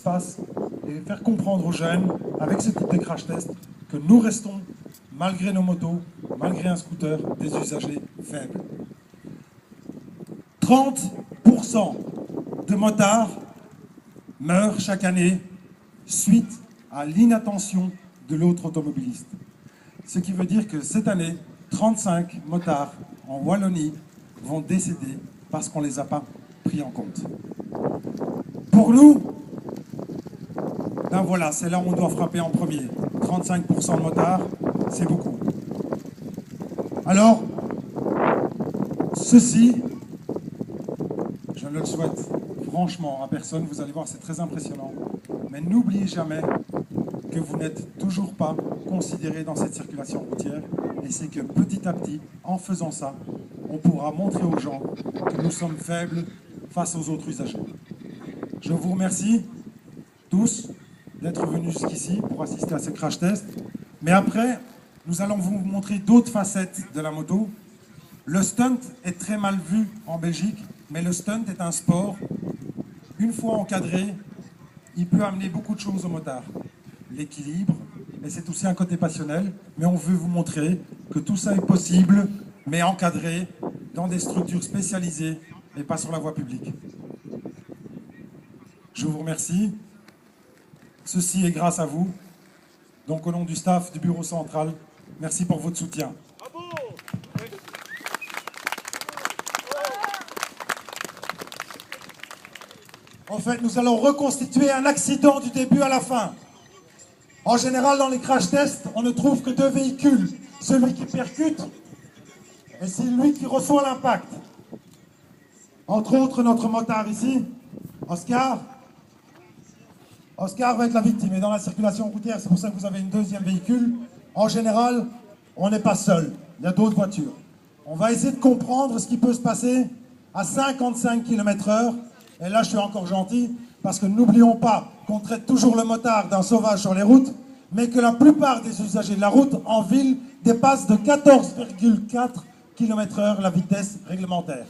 passe et faire comprendre aux jeunes, avec ce type de crash test, que nous restons, malgré nos motos, malgré un scooter, des usagers faibles. 30% de motards meurent chaque année suite à l'inattention de l'autre automobiliste. Ce qui veut dire que cette année, 35 motards en Wallonie vont décéder parce qu'on ne les a pas pris en compte. Pour nous, ben voilà, c'est là où on doit frapper en premier. 35% de motards, c'est beaucoup. Alors, ceci, je ne le souhaite franchement à personne, vous allez voir, c'est très impressionnant. Mais n'oubliez jamais que vous n'êtes toujours pas considéré dans cette circulation routière, et c'est que petit à petit, en faisant ça, on pourra montrer aux gens que nous sommes faibles face aux autres usagers. Je vous remercie tous d'être venus jusqu'ici pour assister à ce crash test. Mais après, nous allons vous montrer d'autres facettes de la moto. Le stunt est très mal vu en Belgique, mais le stunt est un sport. Une fois encadré, il peut amener beaucoup de choses aux motards. L'équilibre, et c'est aussi un côté passionnel, mais on veut vous montrer que tout ça est possible, mais encadré dans des structures spécialisées et pas sur la voie publique. Je vous remercie. Ceci est grâce à vous. Donc au nom du staff du bureau central, merci pour votre soutien. En fait, nous allons reconstituer un accident du début à la fin. En général, dans les crash tests, on ne trouve que deux véhicules. Celui qui percute et celui qui reçoit l'impact. Entre autres, notre motard ici, Oscar. Oscar va être la victime. Et dans la circulation routière, c'est pour ça que vous avez une deuxième véhicule. En général, on n'est pas seul. Il y a d'autres voitures. On va essayer de comprendre ce qui peut se passer à 55 km/h. Et là, je suis encore gentil, parce que n'oublions pas qu'on traite toujours le motard d'un sauvage sur les routes, mais que la plupart des usagers de la route en ville dépassent de 14,4 km/h la vitesse réglementaire.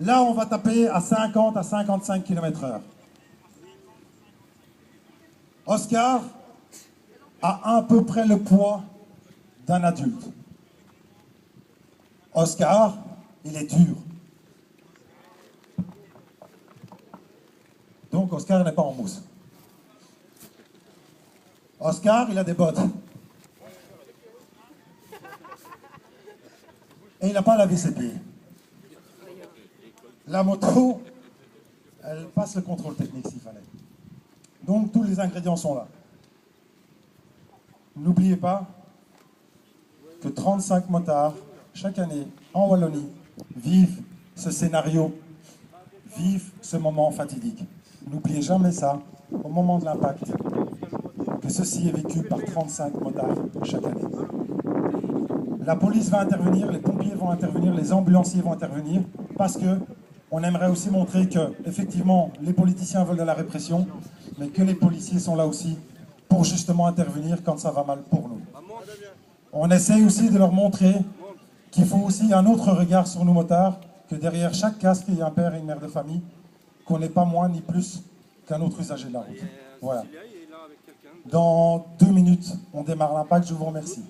Là, on va taper à 50 à 55 km/h. Oscar a à peu près le poids d'un adulte. Oscar, il est dur. Donc Oscar n'est pas en mousse. Oscar, il a des bottes. Et il n'a pas lavé ses pieds. La moto, elle passe le contrôle technique s'il fallait. Donc tous les ingrédients sont là. N'oubliez pas que 35 motards, chaque année, en Wallonie, vivent ce scénario, vivent ce moment fatidique. N'oubliez jamais ça, au moment de l'impact, que ceci est vécu par 35 motards chaque année. La police va intervenir, les pompiers vont intervenir, les ambulanciers vont intervenir, parce que on aimerait aussi montrer que, effectivement, les politiciens veulent de la répression, mais que les policiers sont là aussi pour justement intervenir quand ça va mal pour nous. On essaye aussi de leur montrer qu'il faut aussi un autre regard sur nos motards, que derrière chaque casque, il y a un père et une mère de famille, qu'on n'est pas moins ni plus qu'un autre usager de la route. Voilà. Dans 2 minutes, on démarre l'impact. Je vous remercie.